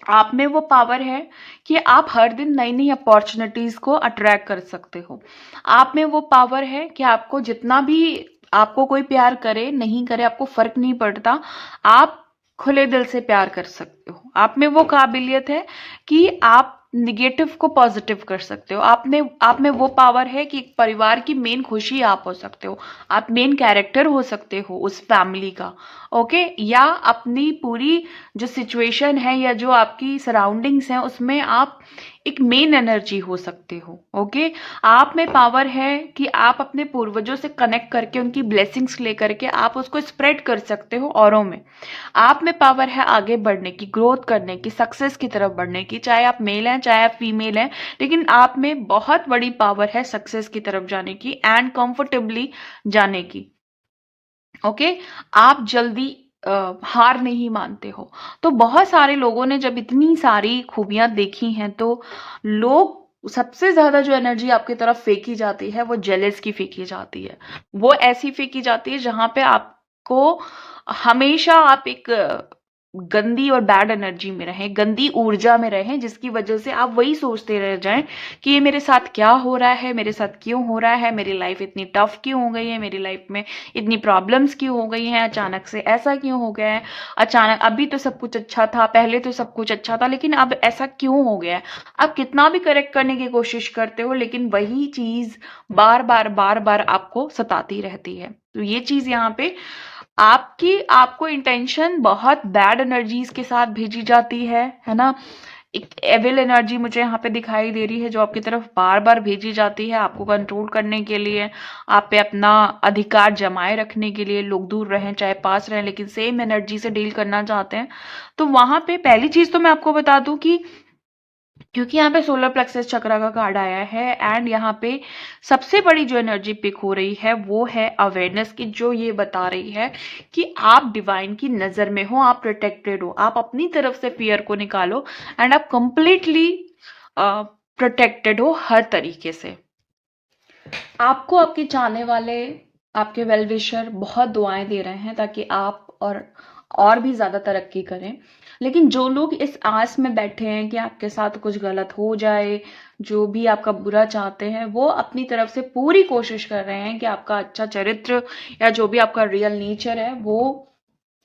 आप में वो पावर है कि आप हर दिन नई नई अपॉर्चुनिटीज को अट्रैक्ट कर सकते हो। आप में वो पावर है कि आपको जितना भी आपको कोई प्यार करे नहीं करे आपको फर्क नहीं पड़ता, आप खुले दिल से प्यार कर सकते हो। आप में वो काबिलियत है कि आप निगेटिव को पॉजिटिव कर सकते हो। आप में वो पावर है कि एक परिवार की मेन खुशी आप हो सकते हो, आप मेन कैरेक्टर हो सकते हो उस फैमिली का। ओके, या अपनी पूरी जो सिचुएशन है या जो आपकी सराउंडिंग्स हैं उसमें आप एक मेन एनर्जी हो सकते हो। ओके, आप में पावर है कि आप अपने पूर्वजों से कनेक्ट करके उनकी ब्लेसिंग्स लेकर के आप उसको स्प्रेड कर सकते हो औरों में। आप में पावर है आगे बढ़ने की, ग्रोथ करने की, सक्सेस की तरफ बढ़ने की, चाहे आप मेल हैं चाहे आप फीमेल हैं, लेकिन आप में बहुत बड़ी पावर है सक्सेस की तरफ जाने की एंड कंफर्टेबली जाने की। ओके, आप जल्दी हार नहीं मानते हो। तो बहुत सारे लोगों ने जब इतनी सारी खूबियां देखी हैं तो लोग सबसे ज्यादा जो एनर्जी आपकी तरफ फेंकी जाती है वो जेलस की फेंकी जाती है। वो ऐसी फेंकी जाती है जहां पे आपको हमेशा आप एक गंदी और बैड एनर्जी में रहें, गंदी ऊर्जा में रहें, जिसकी वजह से आप वही सोचते रह जाएं कि ये मेरे साथ क्या हो रहा है, मेरे साथ क्यों हो रहा है, मेरी लाइफ इतनी टफ क्यों हो गई है, मेरी लाइफ में इतनी प्रॉब्लम्स क्यों हो गई हैं, अचानक से ऐसा क्यों हो गया है, अचानक अभी तो सब कुछ अच्छा था, पहले तो सब कुछ अच्छा था, लेकिन अब ऐसा क्यों हो गया है। आप कितना भी करेक्ट करने की कोशिश करते हो लेकिन वही चीज बार बार बार बार आपको सताती रहती है। तो ये चीज यहाँ पे आपको इंटेंशन बहुत बैड एनर्जीज के साथ भेजी जाती है ना। एक एविल एनर्जी मुझे यहाँ पे दिखाई दे रही है जो आपकी तरफ बार बार भेजी जाती है आपको कंट्रोल करने के लिए, आप पे अपना अधिकार जमाए रखने के लिए। लोग दूर रहें चाहे पास रहें लेकिन सेम एनर्जी से डील करना चाहते हैं। तो वहां पे पहली चीज तो मैं आपको बता दूं कि क्योंकि यहाँ पे सोलर प्लेक्सस चक्रा का कार्ड आया है एंड यहाँ पे सबसे बड़ी जो एनर्जी पिक हो रही है वो है अवेयरनेस की, जो ये बता रही है कि आप डिवाइन की नजर में हो, आप प्रोटेक्टेड हो, आप अपनी तरफ से फियर को निकालो एंड आप कंप्लीटली प्रोटेक्टेड हो हर तरीके से। आपको आपके चाहने वाले, आपके वेल विशर बहुत दुआएं दे रहे हैं ताकि आप और भी ज्यादा तरक्की करें। लेकिन जो लोग इस आस में बैठे हैं कि आपके साथ कुछ गलत हो जाए, जो भी आपका बुरा चाहते हैं, वो अपनी तरफ से पूरी कोशिश कर रहे हैं कि आपका अच्छा चरित्र या जो भी आपका रियल नेचर है वो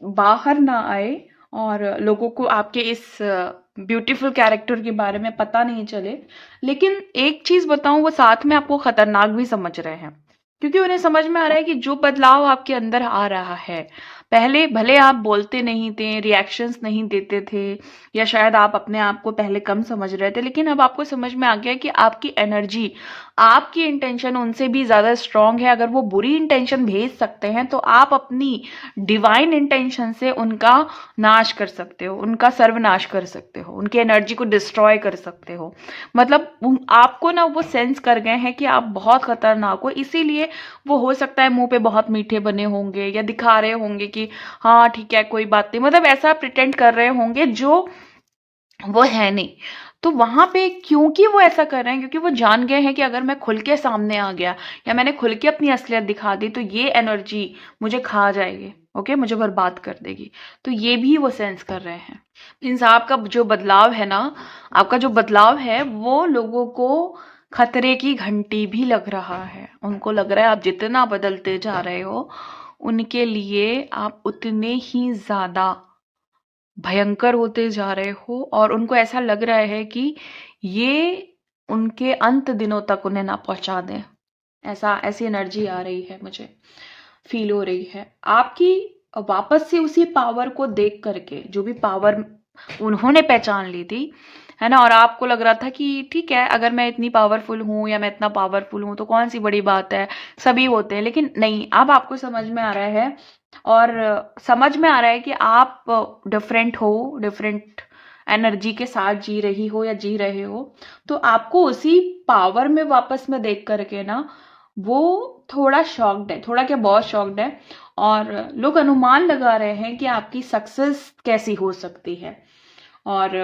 बाहर ना आए और लोगों को आपके इस ब्यूटीफुल कैरेक्टर के बारे में पता नहीं चले। लेकिन एक चीज बताऊं, वो साथ में आपको खतरनाक भी समझ रहे हैं क्योंकि उन्हें समझ में आ रहा है कि जो बदलाव आपके अंदर आ रहा है, पहले भले आप बोलते नहीं थे, रिएक्शंस नहीं देते थे, या शायद आप अपने आप को पहले कम समझ रहे थे, लेकिन अब आपको समझ में आ गया कि आपकी एनर्जी, आपकी इंटेंशन उनसे भी ज्यादा स्ट्रांग है। अगर वो बुरी इंटेंशन भेज सकते हैं तो आप अपनी डिवाइन इंटेंशन से उनका नाश कर सकते हो, उनका सर्वनाश कर सकते हो, उनकी एनर्जी को डिस्ट्रॉय कर सकते हो। मतलब आपको ना वो सेंस कर गए हैं कि आप बहुत खतरनाक हो, इसीलिए वो हो सकता है मुंह पे बहुत मीठे बने होंगे या दिखा रहे होंगे कि हाँ ठीक है कोई बात नहीं, मतलब ऐसा प्रिटेंड कर रहे होंगे जो वो है नहीं। तो वहां पे क्योंकि वो ऐसा कर रहे हैं क्योंकि वो जान गए हैं कि अगर मैं खुल के सामने आ गया या मैंने खुल के अपनी असलियत दिखा दी तो ये एनर्जी मुझे खा जाएगी, ओके, मुझे बर्बाद कर देगी। तो ये भी वो सेंस कर रहे हैं। मीन्स आपका जो बदलाव है ना, आपका जो बदलाव है वो लोगों को खतरे की घंटी भी लग रहा है। उनको लग रहा है आप जितना बदलते जा रहे हो उनके लिए आप उतने ही ज्यादा भयंकर होते जा रहे हो, और उनको ऐसा लग रहा है कि ये उनके अंत दिनों तक उन्हें ना पहुंचा दें। ऐसी एनर्जी आ रही है, मुझे फील हो रही है आपकी। वापस से उसी पावर को देख करके, जो भी पावर उन्होंने पहचान ली थी, है ना, और आपको लग रहा था कि ठीक है अगर मैं इतनी पावरफुल हूं या मैं इतना पावरफुल हूं तो कौन सी बड़ी बात है, सभी होते हैं। लेकिन नहीं, अब आपको समझ में आ रहा है, और समझ में आ रहा है कि आप डिफरेंट हो, डिफरेंट एनर्जी के साथ जी रही हो या जी रहे हो। तो आपको उसी पावर में वापस में देख करके ना वो थोड़ा शॉक्ड है, थोड़ा क्या बहुत शॉक्ड है, और लोग अनुमान लगा रहे हैं कि आपकी सक्सेस कैसी हो सकती है। और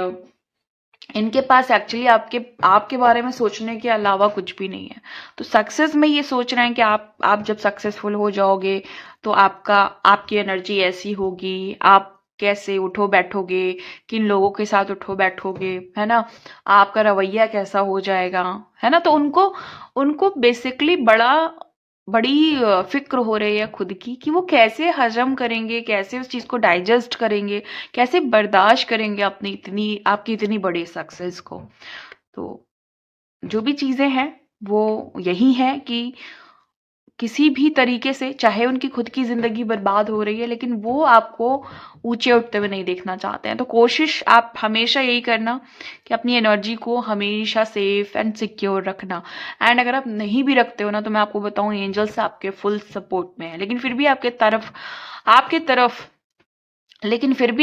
इनके पास एक्चुअली आपके आपके बारे में सोचने के अलावा कुछ भी नहीं है। तो सक्सेस में ये सोच रहे हैं कि आप जब सक्सेसफुल हो जाओगे तो आपकी एनर्जी ऐसी होगी, आप कैसे उठो बैठोगे, किन लोगों के साथ उठो बैठोगे, है ना, आपका रवैया कैसा हो जाएगा, है ना। तो उनको उनको बेसिकली बड़ी फिक्र हो रही है खुद की कि वो कैसे हजम करेंगे, कैसे उस चीज को डाइजेस्ट करेंगे, कैसे बर्दाश्त करेंगे अपनी इतनी आपकी इतनी बड़ी सक्सेस को। तो जो भी चीजें हैं वो यही है कि किसी भी तरीके से चाहे उनकी खुद की जिंदगी बर्बाद हो रही है, लेकिन वो आपको ऊंचे उठते हुए नहीं देखना चाहते हैं। तो कोशिश आप हमेशा यही करना कि अपनी एनर्जी को हमेशा सेफ एंड सिक्योर रखना। एंड अगर आप नहीं भी रखते हो ना, तो मैं आपको बताऊं, एंजल्स आपके फुल सपोर्ट में है। लेकिन फिर भी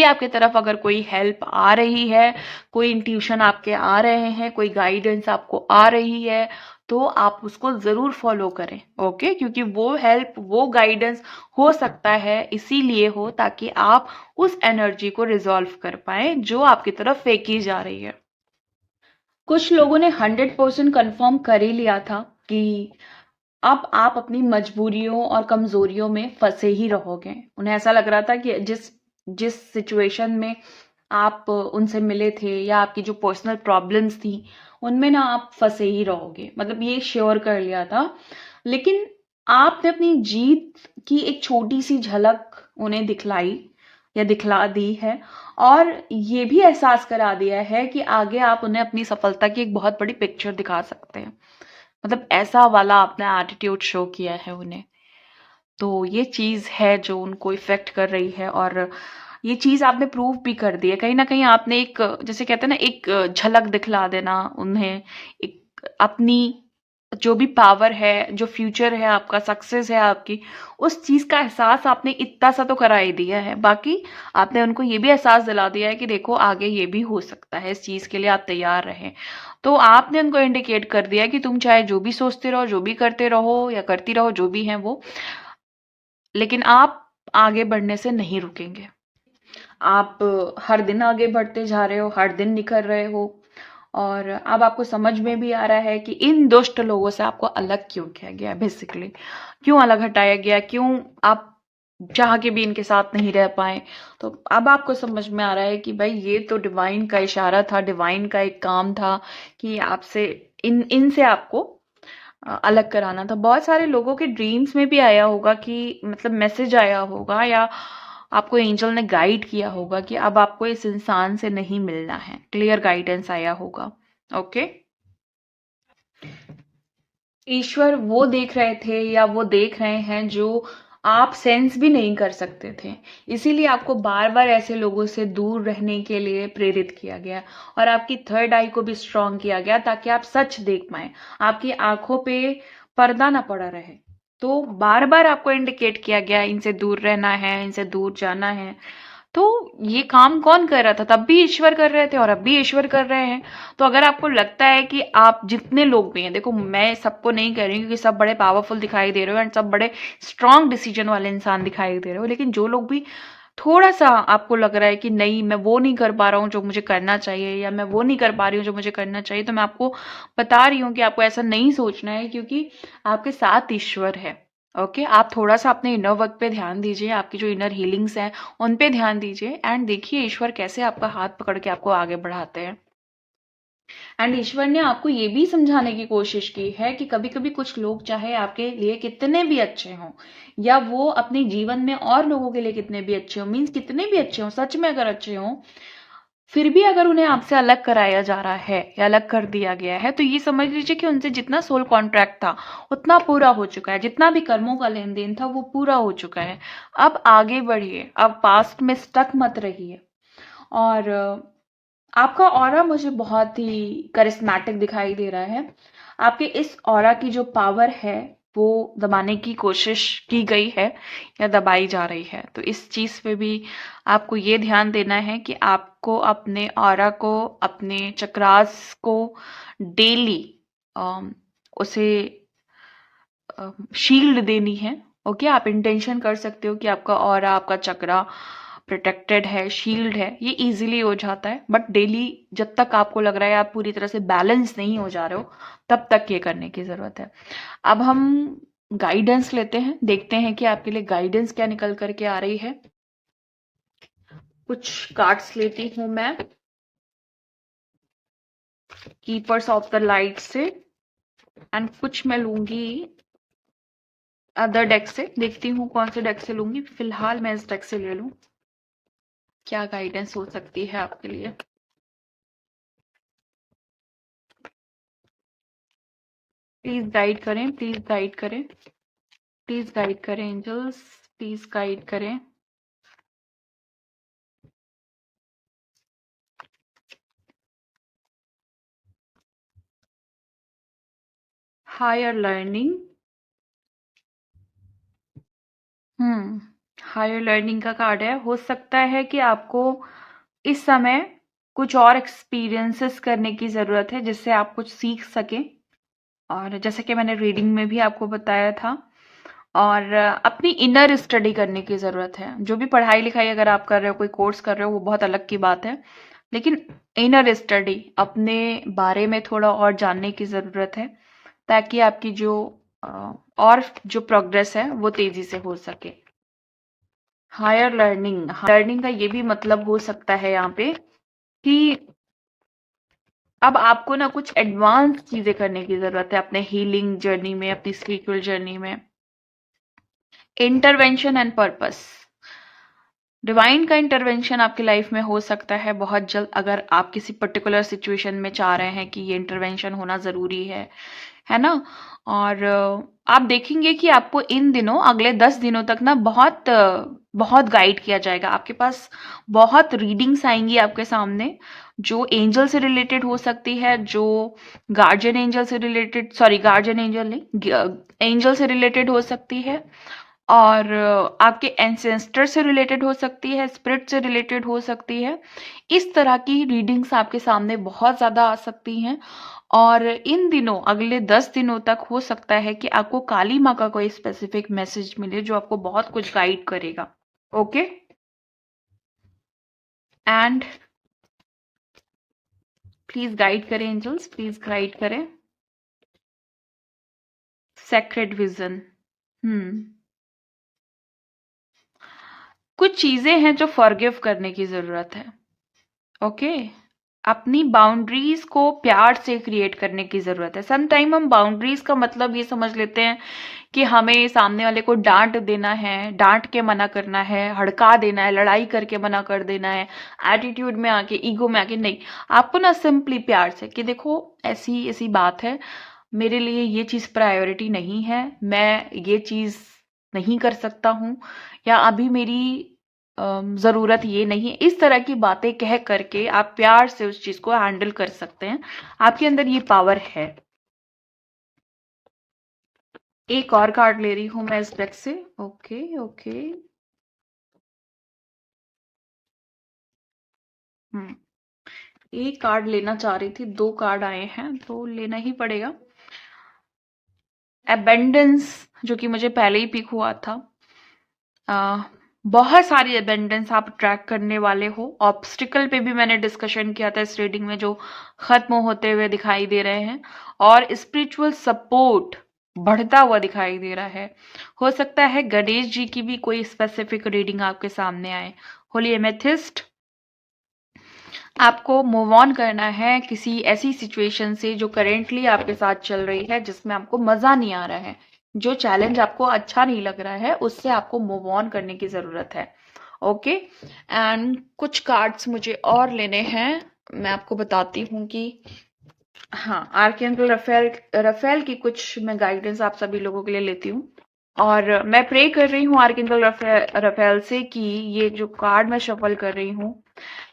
आपके तरफ अगर कोई हेल्प आ रही है, कोई इंट्यूशन आपके आ रहे हैं, कोई गाइडेंस आपको आ रही है, तो आप उसको जरूर फॉलो करें। ओके, क्योंकि वो हेल्प, वो गाइडेंस हो सकता है इसीलिए हो ताकि आप उस एनर्जी को रिजॉल्व कर पाए जो आपकी तरफ फेंकी जा रही है। कुछ लोगों ने 100% कंफर्म कर ही लिया था कि अब आप अपनी मजबूरियों और कमजोरियों में फंसे ही रहोगे। उन्हें ऐसा लग रहा था कि जिस जिस सिचुएशन में आप उनसे मिले थे या आपकी जो पर्सनल प्रॉब्लम्स थी उनमें ना आप फंसे ही रहोगे, मतलब ये श्योर कर लिया था। लेकिन आपने अपनी जीत की एक छोटी सी झलक उन्हें दिखलाई या दिखला दी है, और ये भी एहसास करा दिया है कि आगे आप उन्हें अपनी सफलता की एक बहुत बड़ी पिक्चर दिखा सकते हैं। मतलब ऐसा वाला आपने एटीट्यूड शो किया है उन्हें। तो ये चीज है जो उनको इफेक्ट कर रही है, और ये चीज आपने प्रूव भी कर दी है। कहीं ना कहीं आपने एक, जैसे कहते हैं ना, एक झलक दिखला देना उन्हें, एक अपनी जो भी पावर है, जो फ्यूचर है आपका, सक्सेस है आपकी, उस चीज का एहसास आपने इतना सा तो करा ही दिया है। बाकी आपने उनको ये भी एहसास दिला दिया है कि देखो आगे ये भी हो सकता है, इस चीज के लिए आप तैयार रहें। तो आपने उनको इंडिकेट कर दिया कि तुम चाहे जो भी सोचते रहो, जो भी करते रहो या करती रहो, जो भी है वो, लेकिन आप आगे बढ़ने से नहीं रुकेंगे। आप हर दिन आगे बढ़ते जा रहे हो, हर दिन निखर रहे हो, और अब आपको समझ में भी आ रहा है कि इन दुष्ट लोगों से आपको अलग क्यों किया गया, बेसिकली क्यों अलग हटाया गया, क्यों आप चाह के भी इनके साथ नहीं रह पाए। तो अब आपको समझ में आ रहा है कि भाई ये तो डिवाइन का इशारा था, डिवाइन का एक काम था कि आपसे इनसे आपको अलग कराना था। बहुत सारे लोगों के ड्रीम्स में भी आया होगा कि, मतलब मैसेज आया होगा, या आपको एंजल ने गाइड किया होगा कि अब आपको इस इंसान से नहीं मिलना है, क्लियर गाइडेंस आया होगा। ओके, ईश्वर वो देख रहे थे या वो देख रहे हैं जो आप सेंस भी नहीं कर सकते थे। इसीलिए आपको बार बार ऐसे लोगों से दूर रहने के लिए प्रेरित किया गया, और आपकी थर्ड आई को भी स्ट्रांग किया गया ताकि आप सच देख पाए, आपकी आंखों पे पर्दा ना पड़ा रहे। तो बार बार आपको इंडिकेट किया गया इनसे दूर रहना है, इनसे दूर जाना है। तो ये काम कौन कर रहा था? तब भी ईश्वर कर रहे थे और अब भी ईश्वर कर रहे हैं। तो अगर आपको लगता है कि आप जितने लोग भी हैं, देखो मैं सबको नहीं कह रही हूँ क्योंकि सब बड़े पावरफुल दिखाई दे रहे हो एंड सब बड़े स्ट्रांग डिसीजन वाले इंसान दिखाई दे रहे हो, लेकिन जो लोग भी थोड़ा सा आपको लग रहा है कि नहीं मैं वो नहीं कर पा रहा हूँ जो मुझे करना चाहिए, या मैं वो नहीं कर पा रही हूँ जो मुझे करना चाहिए, तो मैं आपको बता रही हूँ कि आपको ऐसा नहीं सोचना है, क्योंकि आपके साथ ईश्वर है। ओके, आप थोड़ा सा अपने इनर वर्क पे ध्यान दीजिए, आपकी जो इनर हीलिंग्स हैं उन पे ध्यान दीजिए, एंड देखिए ईश्वर कैसे आपका हाथ पकड़ के आपको आगे बढ़ाते हैं। एंड ईश्वर ने आपको ये भी समझाने की कोशिश की है कि कभी कभी कुछ लोग चाहे आपके लिए कितने भी अच्छे हों, या वो अपने जीवन में और लोगों के लिए कितने भी अच्छे हों, मीन्स कितने भी अच्छे हों, सच में अगर अच्छे हों, फिर भी अगर उन्हें आपसे अलग कराया जा रहा है या अलग कर दिया गया है, तो ये समझ लीजिए कि उनसे जितना सोल कॉन्ट्रैक्ट था उतना पूरा हो चुका है, जितना भी कर्मों का लेन देन था वो पूरा हो चुका है। अब आगे बढ़िए, अब पास्ट में स्टक मत रहिए। और आपका ऑरा मुझे बहुत ही करिश्मेटिक दिखाई दे रहा है। आपके इस ऑरा की जो पावर है वो दबाने की कोशिश की गई है या दबाई जा रही है। तो इस चीज पे भी आपको ये ध्यान देना है कि आपको अपने ऑरा को, अपने चक्रास को डेली उसे शील्ड देनी है। ओके, आप इंटेंशन कर सकते हो कि आपका ऑरा, आपका चक्रा प्रोटेक्टेड है, शील्ड है, ये इजीली हो जाता है। बट डेली जब तक आपको लग रहा है आप पूरी तरह से बैलेंस नहीं हो जा रहे हो, तब तक ये करने की ज़रूरत है। अब हम गाइडेंस लेते हैं, देखते हैं कि आपके लिए गाइडेंस क्या निकल करके आ रही है। कुछ कार्ड्स लेती हूँ मैं कीपर्स ऑफ द लाइट से, एंड कुछ मैं लूंगी अदर डेक से। देखती हूँ कौन से डेक से लूंगी। फिलहाल मैं इस डेक से ले लूं। क्या गाइडेंस हो सकती है आपके लिए। प्लीज गाइड करें, प्लीज गाइड करें, प्लीज गाइड करें एंजल्स, प्लीज गाइड करें। हायर लर्निंग, हायर लर्निंग का कार्ड है। हो सकता है कि आपको इस समय कुछ और एक्सपीरियंसेस करने की ज़रूरत है जिससे आप कुछ सीख सकें, और जैसे कि मैंने रीडिंग में भी आपको बताया था। और अपनी इनर स्टडी करने की ज़रूरत है। जो भी पढ़ाई लिखाई अगर आप कर रहे हो, कोई कोर्स कर रहे हो, वो बहुत अलग की बात है, लेकिन इनर स्टडी, अपने बारे में थोड़ा और जानने की ज़रूरत है, ताकि आपकी जो और जो प्रोग्रेस है वो तेज़ी से हो सके। हायर लर्निंग, लर्निंग का ये भी मतलब हो सकता है यहाँ पे कि अब आपको ना कुछ एडवांस चीजें करने की जरूरत है अपने हीलिंग जर्नी में, अपनी स्पिरिचुअल जर्नी में। इंटरवेंशन एंड पर्पस, डिवाइन का इंटरवेंशन आपकी लाइफ में हो सकता है बहुत जल्द, अगर आप किसी पर्टिकुलर सिचुएशन में चाह रहे हैं कि ये इंटरवेंशन होना जरूरी है ना। और आप देखेंगे कि आपको इन दिनों, अगले 10 दिनों तक ना बहुत गाइड किया जाएगा। आपके पास बहुत रीडिंग्स आएंगी आपके सामने, जो एंजल से रिलेटेड हो सकती है, जो गार्जियन एंजल से रिलेटेड, सॉरी गार्जियन एंजल नहीं, एंजल से रिलेटेड हो सकती है, और आपके एंसेस्टर से रिलेटेड हो सकती है, स्पिरिट से रिलेटेड हो सकती है। इस तरह की रीडिंग्स आपके सामने बहुत ज़्यादा आ सकती हैं। और इन दिनों, अगले 10 दिनों तक हो सकता है कि आपको काली माँ का कोई स्पेसिफिक मैसेज मिले जो आपको बहुत कुछ गाइड करेगा। ओके, एंड प्लीज गाइड करें एंजल्स, प्लीज गाइड करें। सेक्रेड विजन, कुछ चीजें हैं जो फॉरगिव करने की जरूरत है। ओके, अपनी बाउंड्रीज को प्यार से क्रिएट करने की जरूरत है। सम टाइम हम बाउंड्रीज का मतलब ये समझ लेते हैं कि हमें सामने वाले को डांट देना है, डांट के मना करना है, हड़का देना है, लड़ाई करके मना कर देना है, एटीट्यूड में आके, ईगो में आके। नहीं, आपको ना सिंपली प्यार से कि देखो ऐसी ऐसी बात है, मेरे लिए ये चीज प्रायोरिटी नहीं है, मैं ये चीज नहीं कर सकता हूँ, या अभी मेरी जरूरत ये नहीं है। इस तरह की बातें कह करके आप प्यार से उस चीज को हैंडल कर सकते हैं। आपके अंदर ये पावर है। एक और कार्ड ले रही हूं मैं इस डेक से। ओके ओके, एक कार्ड लेना चाह रही थी, 2 कार्ड आए हैं तो लेना ही पड़ेगा। एबेंडेंस, जो कि मुझे पहले ही पिक हुआ था। आ, बहुत सारी एबेंडेंस आप ट्रैक करने वाले हो। ऑब्स्टिकल पे भी मैंने डिस्कशन किया था इस रीडिंग में, जो खत्म होते हुए दिखाई दे रहे हैं, और स्पिरिचुअल सपोर्ट बढ़ता हुआ दिखाई दे रहा है। हो सकता है गणेश जी की भी कोई स्पेसिफिक रीडिंग आपके सामने आए। होली एमेथिस्ट, आपको मूव ऑन करना है किसी ऐसी सिचुएशन से जो करेंटली आपके साथ चल रही है, जिसमें आपको मजा नहीं आ रहा है, जो चैलेंज आपको अच्छा नहीं लग रहा है, उससे आपको मूव ऑन करने की जरूरत है। ओके, एंड कुछ कार्ड्स मुझे और लेने हैं। मैं आपको बताती हूँ कि हाँ, आर्कएंजल रफेल, रफेल की कुछ मैं गाइडेंस आप सभी लोगों के लिए लेती हूँ, और मैं प्रे कर रही हूँ आर्कएंजल रफेल से कि ये जो कार्ड मैं शफल कर रही हूँ,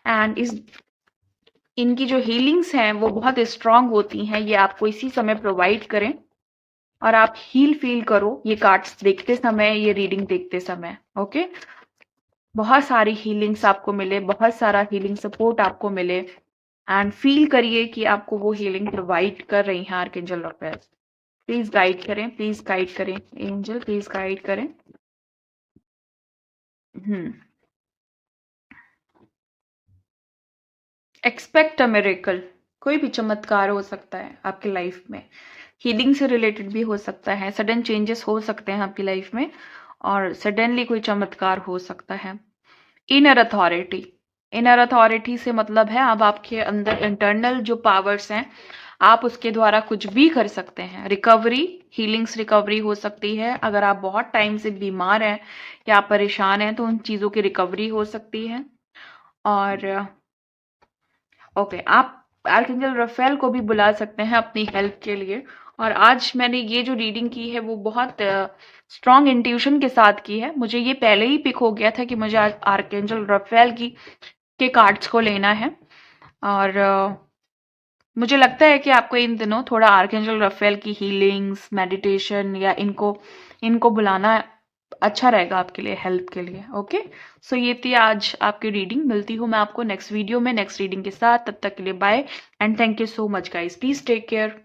एंड इनकी जो हीलिंग्स हैं वो बहुत स्ट्रांग होती हैं, ये आपको इसी समय प्रोवाइड करें, और आप हील फील करो ये कार्ड्स देखते समय, ये रीडिंग देखते समय। ओके, बहुत सारी हीलिंग्स आपको मिले, बहुत सारा हीलिंग सपोर्ट आपको मिले, एंड फील करिए कि आपको वो हीलिंग प्रोवाइड कर रही हैं आर्कएंजल राफेल। प्लीज गाइड करें, प्लीज गाइड करें एंजल, प्लीज गाइड करें। एक्सपेक्ट अ मिरेकल, कोई भी चमत्कार हो सकता है आपकी लाइफ में। हीलिंग से रिलेटेड भी हो सकता है, सडन चेंजेस हो सकते हैं आपकी लाइफ में और सडनली कोई चमत्कार हो सकता है। इनर अथॉरिटी, इनर अथॉरिटी से मतलब है अब आपके अंदर इंटरनल जो पावर्स हैं आप उसके द्वारा कुछ भी कर सकते हैं। रिकवरी, हीलिंग्स रिकवरी हो सकती है। अगर आप बहुत टाइम से बीमार हैं या आप परेशान हैं तो उन चीज़ों की रिकवरी हो सकती है। और ओके, आप आर्कएंजल रफेल को भी बुला सकते हैं अपनी हेल्प के लिए। और आज मैंने ये जो रीडिंग की है वो बहुत स्ट्रॉन्ग इंट्यूशन के साथ की है। मुझे ये पहले ही पिक हो गया था कि मुझे आज आर्कएंजल रफेल की के कार्ड्स को लेना है। और मुझे लगता है कि आपको इन दिनों थोड़ा आर्कएंजल रफेल की हीलिंग्स, मेडिटेशन या इनको इनको बुलाना अच्छा रहेगा आपके लिए, हेल्प के लिए। ओके, सो ये थी आज आपकी रीडिंग। मिलती हूँ मैं आपको नेक्स्ट वीडियो में नेक्स्ट रीडिंग के साथ। तब तक के लिए bye and thank you so much guys, please take care.